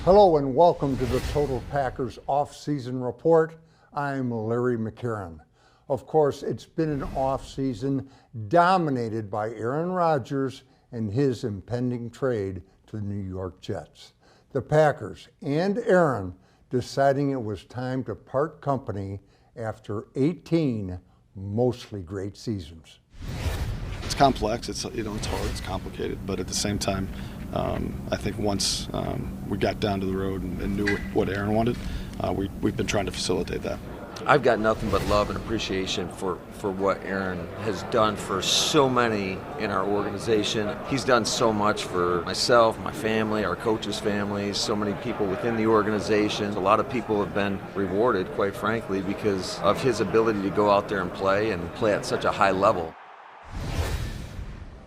Hello and welcome to the Total Packers off-season report. I'm Larry McCarron. Of course, it's been an off-season dominated by Aaron Rodgers and his impending trade to the New York Jets. The Packers and Aaron deciding it was time to part company after 18 mostly great seasons. It's complex, it's hard, it's complicated, but at the same time, I think once we got down to the road and knew what Aaron wanted, we've been trying to facilitate that. I've got nothing but love and appreciation for what Aaron has done for so many in our organization. He's done so much for myself, my family, our coaches' families, so many people within the organization. A lot of people have been rewarded, quite frankly, because of his ability to go out there and play at such a high level.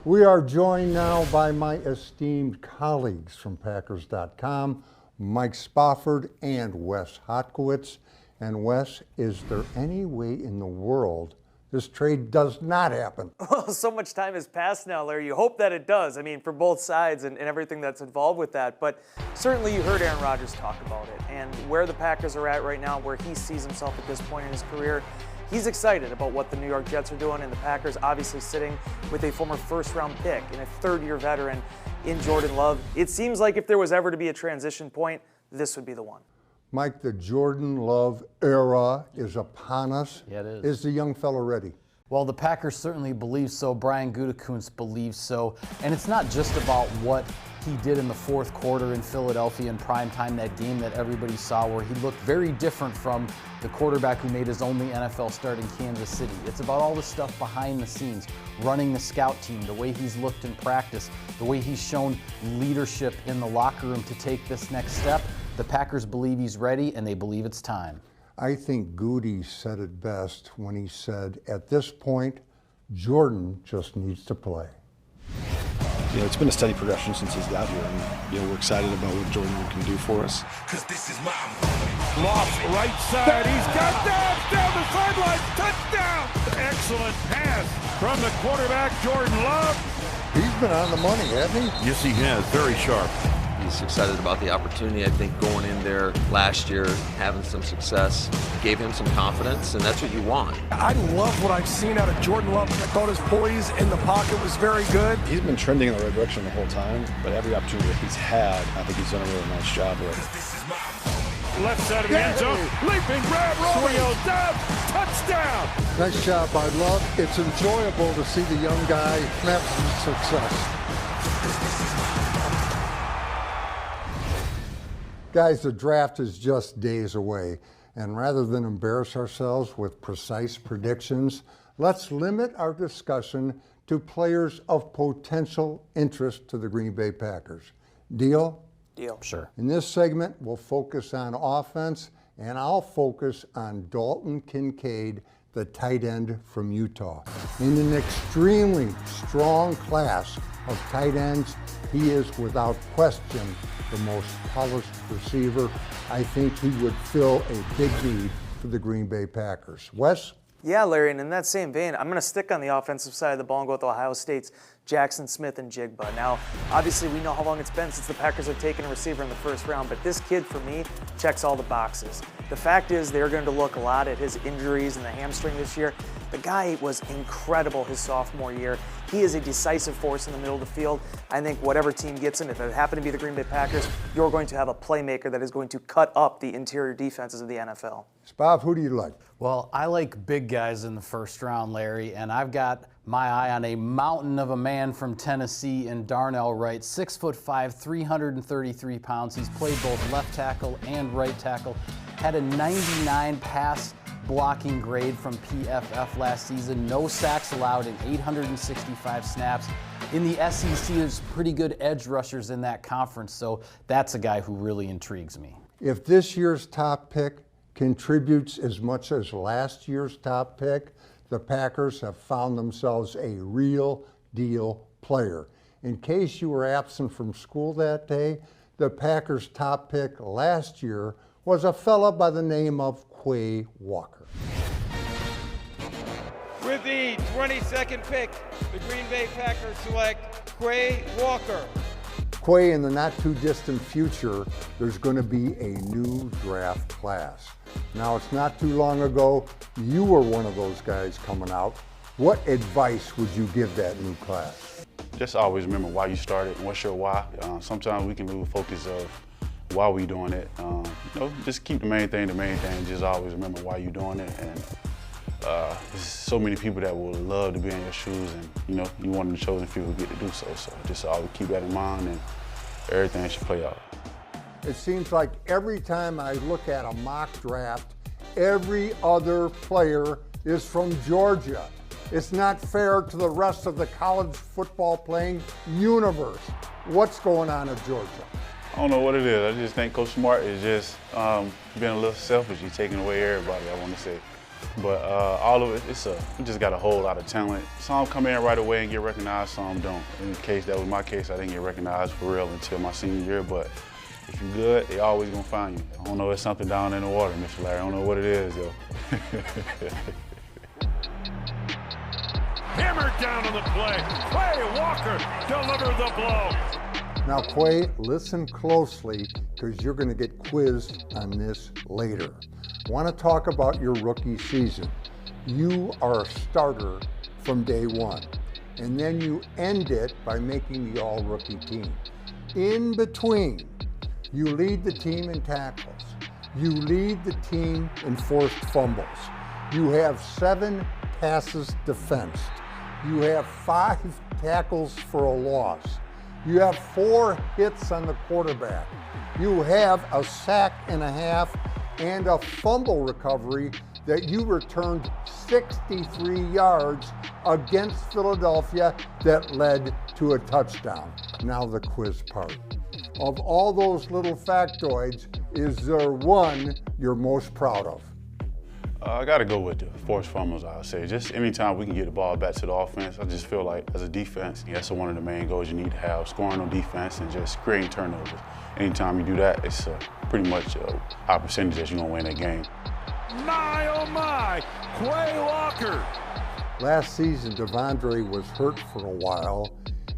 We are joined now by my esteemed colleagues from Packers.com, Mike Spofford and Wes Hotkowitz. And Wes, is there any way in the world this trade does not happen? Well, so much time has passed now, Larry. You hope that it does. I mean, for both sides and everything that's involved with that. But certainly you heard Aaron Rodgers talk about it. And where the Packers are at right now, where he sees himself at this point in his career, he's excited about what the New York Jets are doing, and the Packers obviously sitting with a former first-round pick and a third-year veteran in Jordan Love. It seems like if there was ever to be a transition point, this would be the one. Mike, the Jordan Love era is upon us. Yeah, it is. Is the young fellow ready? Well, the Packers certainly believe so. Brian Gutekunst believes so. And it's not just about what he did in the fourth quarter in Philadelphia in primetime, that game that everybody saw where he looked very different from the quarterback who made his only NFL start in Kansas City. It's about all the stuff behind the scenes, running the scout team, the way he's looked in practice, the way he's shown leadership in the locker room to take this next step. The Packers believe he's ready, and they believe it's time. I think Goody said it best when he said, at this point, Jordan just needs to play. It's been a steady progression since he's got here, and we're excited about what Jordan can do for us. Loft right side, he's got down the sideline, touchdown! Excellent pass from the quarterback, Jordan Love. He's been on the money, hasn't he? Yes, he has, very sharp. He's excited about the opportunity. I think going in there last year, having some success, gave him some confidence, and that's what you want. I love what I've seen out of Jordan Love. I thought his poise in the pocket was very good. He's been trending in the right direction the whole time, but every opportunity that he's had, I think he's done a really nice job with. Left side of the end zone, leaping grab, Romeo down, touchdown! Nice job by Love. It's enjoyable to see the young guy have some success. Guys, the draft is just days away, and rather than embarrass ourselves with precise predictions, let's limit our discussion to players of potential interest to the Green Bay Packers. Deal? Deal. Sure. In this segment, we'll focus on offense, and I'll focus on Dalton Kincaid, the tight end from Utah. In an extremely strong class of tight ends, he is without question the most polished receiver. I think he would fill a big need for the Green Bay Packers. Wes? Yeah, Larry, and in that same vein, I'm going to stick on the offensive side of the ball and go with Ohio State's Jackson Smith and Jigba. Now, obviously, we know how long it's been since the Packers have taken a receiver in the first round, but this kid, for me, checks all the boxes. The fact is they're going to look a lot at his injuries and the hamstring this year. The guy was incredible his sophomore year. He is a decisive force in the middle of the field. I think whatever team gets him, if it happened to be the Green Bay Packers, you're going to have a playmaker that is going to cut up the interior defenses of the NFL. Bob, who do you like? Well, I like big guys in the first round, Larry, and I've got my eye on a mountain of a man from Tennessee in Darnell Wright, 6'5", 333 pounds. He's played both left tackle and right tackle. Had a 99 pass blocking grade from PFF last season. No sacks allowed in 865 snaps. In the SEC, there's pretty good edge rushers in that conference, so that's a guy who really intrigues me. If this year's top pick contributes as much as last year's top pick, the Packers have found themselves a real deal player. In case you were absent from school that day, the Packers' top pick last year was a fella by the name of Quay Walker. With the 22nd pick, the Green Bay Packers select Quay Walker, Quay, in the not too distant future, there's going to be a new draft class. Now, it's not too long ago, you were one of those guys coming out. What advice would you give that new class? Just always remember why you started and what's your why. Sometimes we can lose focus of why we doing it. Just keep the main thing. Just always remember why you're doing it. And there's so many people that will love to be in your shoes, and you one of the chosen few who get to do so. So just always keep that in mind, and everything should play out. It seems like every time I look at a mock draft, every other player is from Georgia. It's not fair to the rest of the college football playing universe. What's going on at Georgia? I don't know what it is. I just think Coach Smart is just being a little selfish. He's taking away everybody, I want to say. But all of it, we just got a whole lot of talent. Some come in right away and get recognized, some don't. In the case, that was my case. I didn't get recognized for real until my senior year, but if you're good, they always gonna find you. I don't know, it's something down in the water, Mr. Larry. I don't know what it is, though. Hammered down on the play. Quay Walker delivered the blow. Now, Quay, listen closely, because you're going to get quizzed on this later. I want to talk about your rookie season. You are a starter from day one, and then you end it by making the all-rookie team. In between, you lead the team in tackles. You lead the team in forced fumbles. You have 7 passes defensed. You have 5 tackles for a loss. You have 4 hits on the quarterback. You have a sack and a half and a fumble recovery that you returned 63 yards against Philadelphia that led to a touchdown. Now the quiz part. Of all those little factoids, is there one you're most proud of? I got to go with the forced fumbles, I would say. Just anytime we can get the ball back to the offense, I just feel like as a defense, that's one of the main goals you need to have, scoring on defense and just creating turnovers. Anytime you do that, it's pretty much a high percentage that you're going to win that game. My, oh my, Quay Walker. Last season, Devonte was hurt for a while,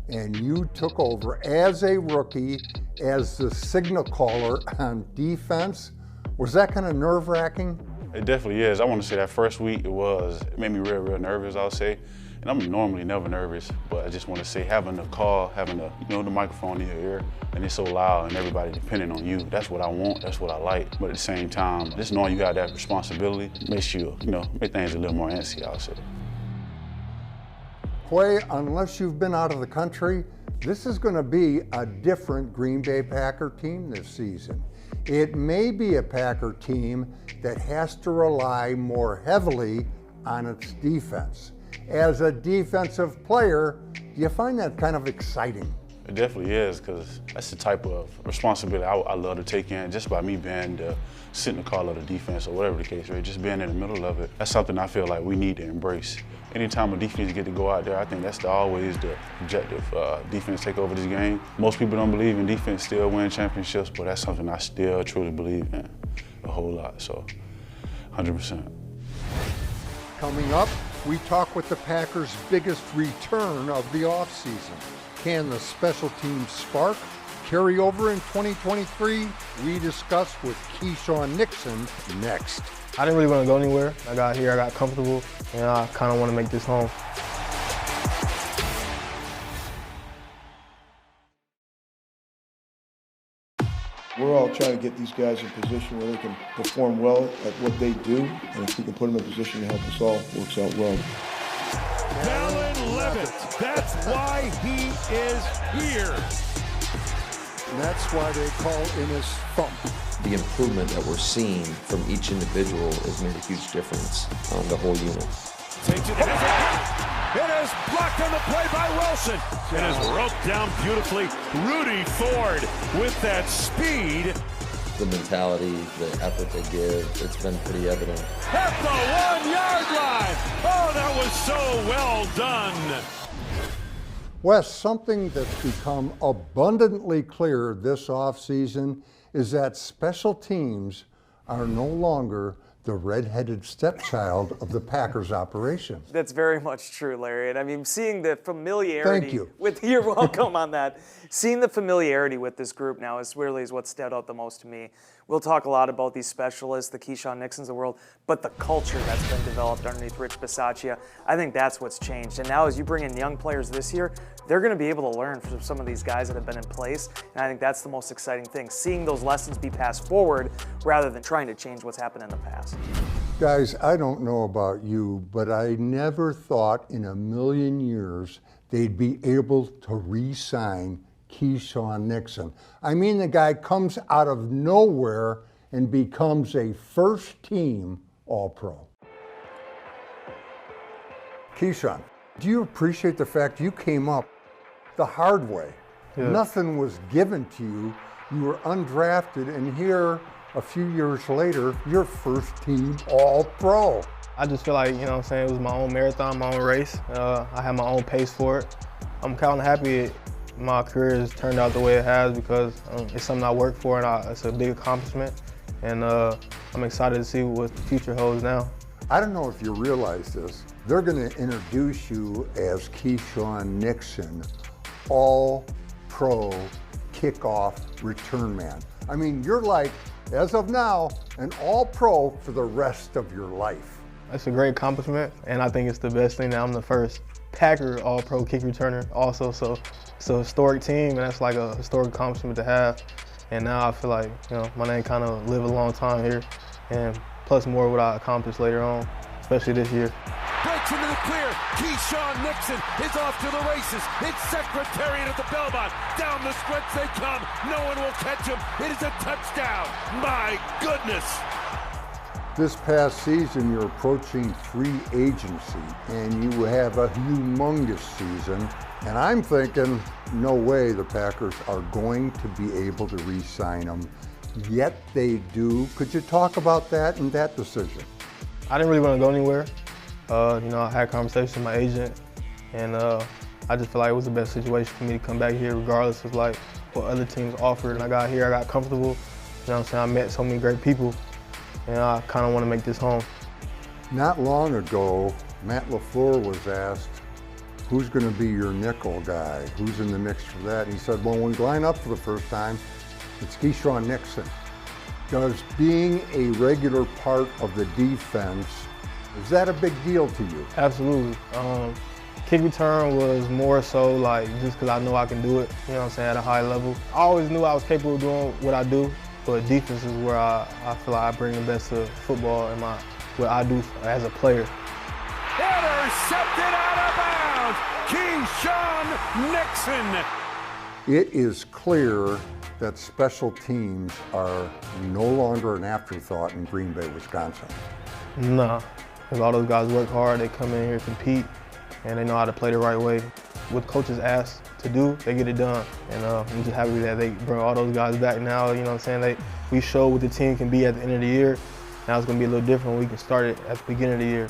and you took over as a rookie as the signal caller on defense. Was that kind of nerve-wracking? It definitely is. I want to say that first week it made me real nervous, I'll say. And I'm normally never nervous, but I just want to say having the call, having the microphone in your ear, and it's so loud and everybody depending on you, that's what I want, that's what I like. But at the same time, just knowing you have that responsibility makes you, make things a little more antsy, I'll say. Quay, unless you've been out of the country, this is going to be a different Green Bay Packer team this season. It may be a Packer team that has to rely more heavily on its defense. As a defensive player, do you find that kind of exciting? It definitely is, because that's the type of responsibility I love to take in, just by me being the sitting the call of the defense or whatever the case, right? Just being in the middle of it. That's something I feel like we need to embrace. Anytime a defense get to go out there, I think that's always the objective. Defense take over this game. Most people don't believe in defense still win championships, but that's something I still truly believe in a whole lot, so 100%. Coming up, we talk with the Packers' biggest return of the offseason. Can the special teams spark carry over in 2023? We discuss with Keisean Nixon next. I didn't really want to go anywhere. I got here, I got comfortable, and I kind of want to make this home. We're all trying to get these guys in position where they can perform well at what they do, and if we can put them in a position to help us all, it works out well. Dallin Levitt, that's why he is here. And that's why they call him his thump. The improvement that we're seeing from each individual has made a huge difference on the whole unit. Takes it. It is blocked on the play by Wilson. It is roped down beautifully. Rudy Ford with that speed. The mentality, the effort they give, it's been pretty evident. At the 1-yard line. Oh, that was so well done. Wes, something that's become abundantly clear this offseason is that special teams are no longer the redheaded stepchild of the Packers operation. That's very much true, Larry. And I mean, seeing the familiarity Thank you. with you're welcome on that. Seeing the familiarity with this group now is really what stood out the most to me. We'll talk a lot about these specialists, the Keisean Nixons of the world, but the culture that's been developed underneath Rich Bisaccia, I think that's what's changed. And now as you bring in young players this year, they're going to be able to learn from some of these guys that have been in place. And I think that's the most exciting thing, seeing those lessons be passed forward rather than trying to change what's happened in the past. Guys, I don't know about you, but I never thought in a million years they'd be able to re-sign Keisean Nixon. I mean, the guy comes out of nowhere and becomes a first-team All-Pro. Keisean, do you appreciate the fact you came up the hard way? Yeah. Nothing was given to you. You were undrafted, and here, a few years later, you're first-team All-Pro. I just feel like, you know what I'm saying, it was my own marathon, my own race. I had my own pace for it. I'm kind of happy my career has turned out the way it has because it's something I worked for and it's a big accomplishment. And I'm excited to see what the future holds now. I don't know if you realize this. They're going to introduce you as Keisean Nixon, All-Pro kickoff return man. I mean, you're like, as of now, an All-Pro for the rest of your life. It's a great accomplishment, and I think it's the best thing that I'm the first Packer All-Pro kick returner also. So it's a historic team, and that's like a historic accomplishment to have. And now I feel like, you know, my name kind of live a long time here, and plus more what I accomplished later on, especially this year. Breaks into the clear. Keisean Nixon is off to the races. It's Secretariat at the Belmont. Down the stretch they come. No one will catch him. It is a touchdown. My goodness. This past season, you're approaching free agency, and you have a humongous season. And I'm thinking, no way the Packers are going to be able to re-sign him. Yet they do. Could you talk about that and that decision? I didn't really want to go anywhere. You know, I had a conversation with my agent, and I just feel like it was the best situation for me to come back here regardless of like what other teams offered. And I got here, I got comfortable. You know what I'm saying? I met so many great people, and I kind of want to make this home. Not long ago, Matt LaFleur was asked, who's going to be your nickel guy? Who's in the mix for that? He said, well, when we line up for the first time, it's Keisean Nixon. Does being a regular part of the defense, is that a big deal to you? Absolutely. Kick return was more so like just because I know I can do it, you know what I'm saying, at a high level. I always knew I was capable of doing what I do, but defense is where I feel like I bring the best to football and what I do as a player. Intercepted out of bounds. Keisean Nixon. It is clear that special teams are no longer an afterthought in Green Bay, Wisconsin. Nah, because all those guys work hard, they come in here, compete, and they know how to play the right way. What coaches ask to do, they get it done. And I'm just happy that they bring all those guys back now, you know what I'm saying? We show what the team can be at the end of the year. Now it's gonna be a little different when we can start it at the beginning of the year.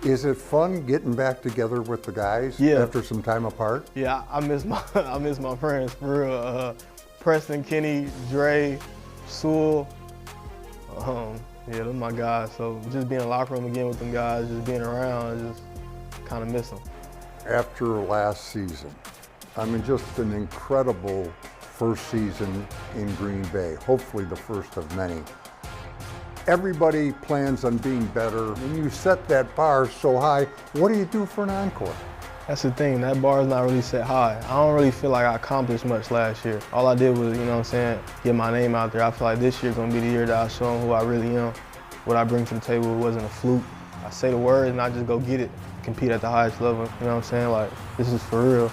Is it fun getting back together with the guys after some time apart? Yeah, I miss my friends for real. Preston, Kenny, Dre, Sewell. Yeah, they're my guys. So just being in the locker room again with them guys, just being around, I just kind of miss them. After last season, I mean, just an incredible first season in Green Bay, hopefully the first of many. Everybody plans on being better, and you set that bar so high. What do you do for an encore? That's the thing, that bar is not really set high. I don't really feel like I accomplished much last year. All I did was, you know what I'm saying, get my name out there. I feel like this year is gonna be the year that I show them who I really am. What I bring to the table wasn't a fluke. I say the words and I just go get it, compete at the highest level. You know what I'm saying? Like, this is for real.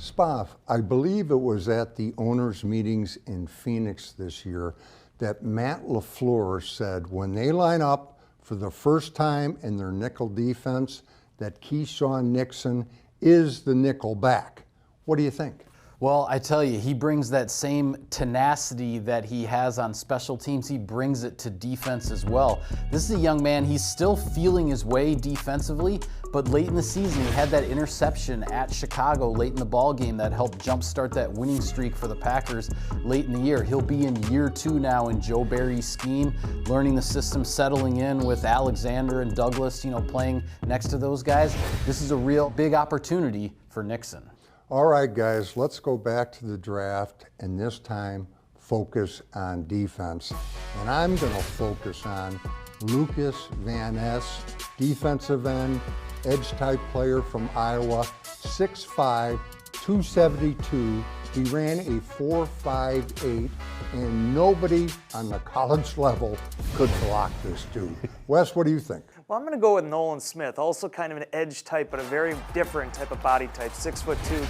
Spoff, I believe it was at the owners' meetings in Phoenix this year that Matt LaFleur said when they line up for the first time in their nickel defense, that Keisean Nixon is the nickel back. What do you think? Well, I tell you, he brings that same tenacity that he has on special teams. He brings it to defense as well. This is a young man, he's still feeling his way defensively, but late in the season, he had that interception at Chicago late in the ball game that helped jumpstart that winning streak for the Packers late in the year. He'll be in year 2 now in Joe Barry's scheme, learning the system, settling in with Alexander and Douglas, playing next to those guys. This is a real big opportunity for Nixon. All right, guys, let's go back to the draft, and this time focus on defense. And I'm going to focus on Lucas Van Ness, defensive end, edge-type player from Iowa, 6'5", 272. He ran a 4.58, and nobody on the college level could block this dude. Wes, what do you think? Well, I'm going to go with Nolan Smith, also kind of an edge type, but a very different type of body type, 6'2",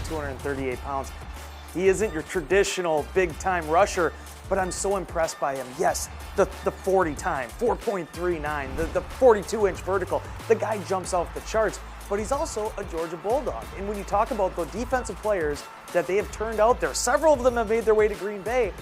238 pounds. He isn't your traditional big-time rusher, but I'm so impressed by him. Yes, the 40 time, 4.39, the 42-inch vertical. The guy jumps off the charts, but he's also a Georgia Bulldog. And when you talk about the defensive players that they have turned out there, several of them have made their way to Green Bay.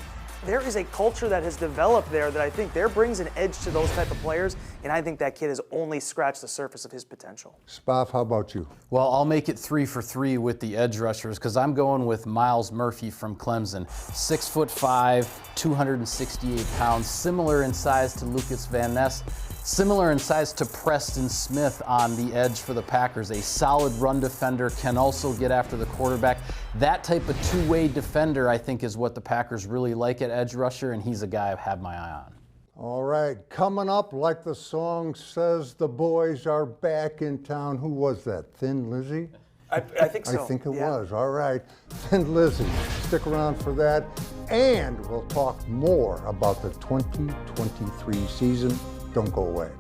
There is a culture that has developed there that I think there brings an edge to those type of players, and I think that kid has only scratched the surface of his potential. Spoff, how about you? Well, I'll make it 3 for 3 with the edge rushers because I'm going with Miles Murphy from Clemson. 6'5", 268 pounds, similar in size to Lucas Van Ness, similar in size to Preston Smith on the edge for the Packers. A solid run defender, can also get after the quarterback. That type of two-way defender, I think, is what the Packers really like at edge rusher, and he's a guy I've had my eye on. All right, coming up, like the song says, the boys are back in town. Who was that, Thin Lizzy? I think so. I think it was. All right, Thin Lizzy. Stick around for that. And we'll talk more about the 2023 season. Don't go away.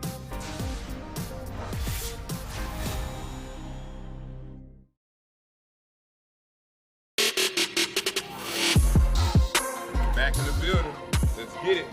Back in the building. Let's get it.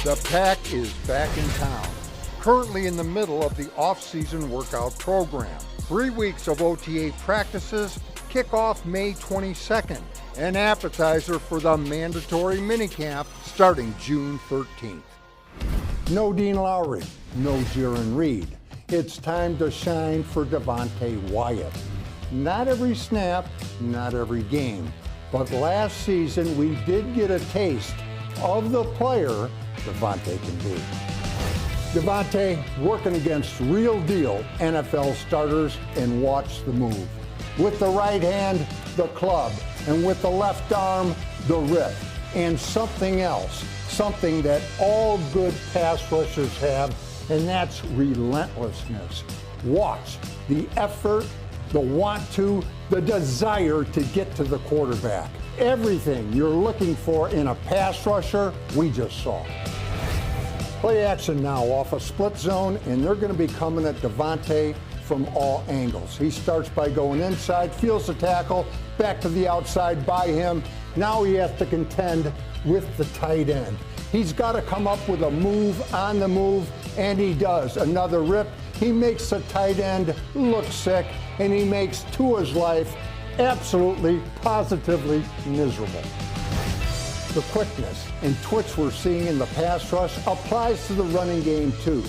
The Pack is back in town, currently in the middle of the off-season workout program. 3 weeks of OTA practices kick off May 22nd, an appetizer for the mandatory minicamp starting June 13th. No Dean Lowry, no Jaron Reed. It's time to shine for Devonte Wyatt. Not every snap, not every game, but last season we did get a taste of the player Devonte can be. Devonte working against real deal NFL starters, and watch the move. With the right hand, the club, and with the left arm, the rip. And something else, something that all good pass rushers have, and that's relentlessness. Watch the effort, the want to, the desire to get to the quarterback. Everything you're looking for in a pass rusher, we just saw. Play action now off a split zone, and they're going to be coming at Devonte from all angles. He starts by going inside, feels the tackle, back to the outside by him. Now he has to contend with the tight end. He's got to come up with a move on the move, and he does. Another rip. He makes the tight end look sick, and he makes Tua's life absolutely, positively miserable. The quickness and twitch we're seeing in the pass rush applies to the running game too.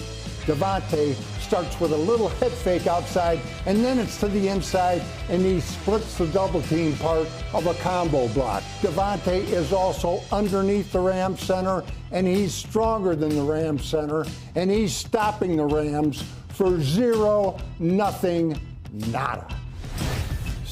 Devonte starts with a little head fake outside, and then it's to the inside, and he splits the double team part of a combo block. Devonte is also underneath the Rams center, and he's stronger than the Rams center, and he's stopping the Rams for 0-0, nada.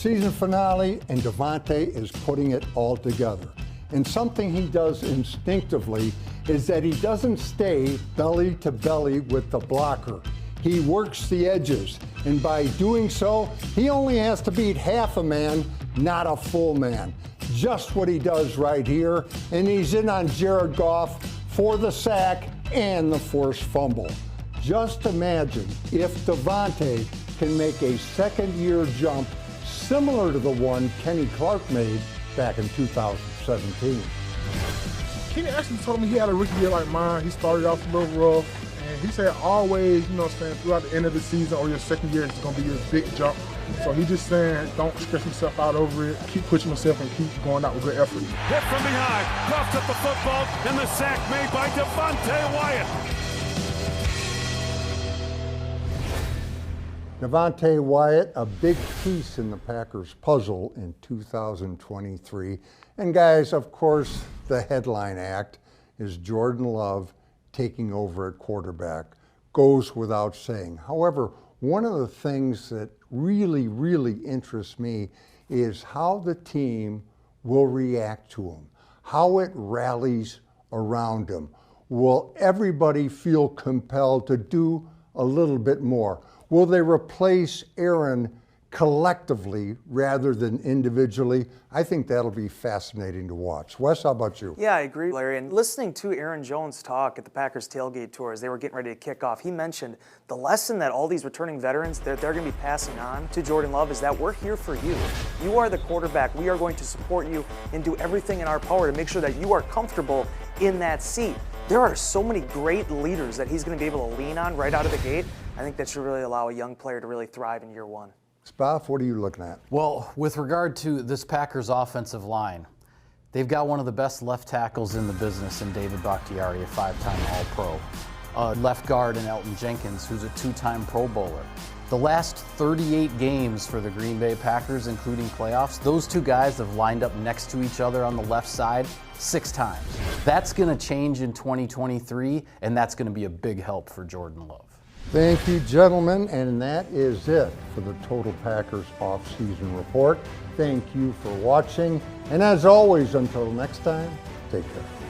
season finale, and Devonte is putting it all together. And something he does instinctively is that he doesn't stay belly to belly with the blocker. He works the edges, and by doing so, he only has to beat half a man, not a full man. Just what he does right here, and he's in on Jared Goff for the sack and the forced fumble. Just imagine if Devonte can make a second-year jump similar to the one Kenny Clark made back in 2017. Kenny actually told me he had a rookie year like mine. He started off a little rough. And he said always, you know what I'm saying, throughout the end of the season or your second year, it's going to be your big jump. So he just saying, don't stress yourself out over it. Keep pushing yourself and keep going out with good effort. Hit from behind, coughed up the football, and the sack made by Devonte Wyatt. Devonte Wyatt, a big piece in the Packers puzzle in 2023. And guys, of course, the headline act is Jordan Love taking over at quarterback. Goes without saying. However, one of the things that really interests me is how the team will react to him, how it rallies around him. Will everybody feel compelled to do a little bit more? Will they replace Aaron collectively rather than individually? I think that'll be fascinating to watch. Wes, how about you? Yeah, I agree, Larry. And listening to Aaron Jones talk at the Packers tailgate tour as they were getting ready to kick off, he mentioned the lesson that all these returning veterans, they're going to be passing on to Jordan Love is that we're here for you. You are the quarterback. We are going to support you and do everything in our power to make sure that you are comfortable in that seat. There are so many great leaders that he's going to be able to lean on right out of the gate. I think that should really allow a young player to really thrive in year one. Spoff, what are you looking at? Well, with regard to this Packers offensive line, they've got one of the best left tackles in the business in David Bakhtiari, a 5-time All-Pro. Left guard in Elton Jenkins, who's a 2-time Pro Bowler. The last 38 games for the Green Bay Packers, including playoffs, those two guys have lined up next to each other on the left side 6 times. That's going to change in 2023, and that's going to be a big help for Jordan Love. Thank you, gentlemen, and that is it for the Total Packers off-season report. Thank you for watching, and as always, until next time, take care.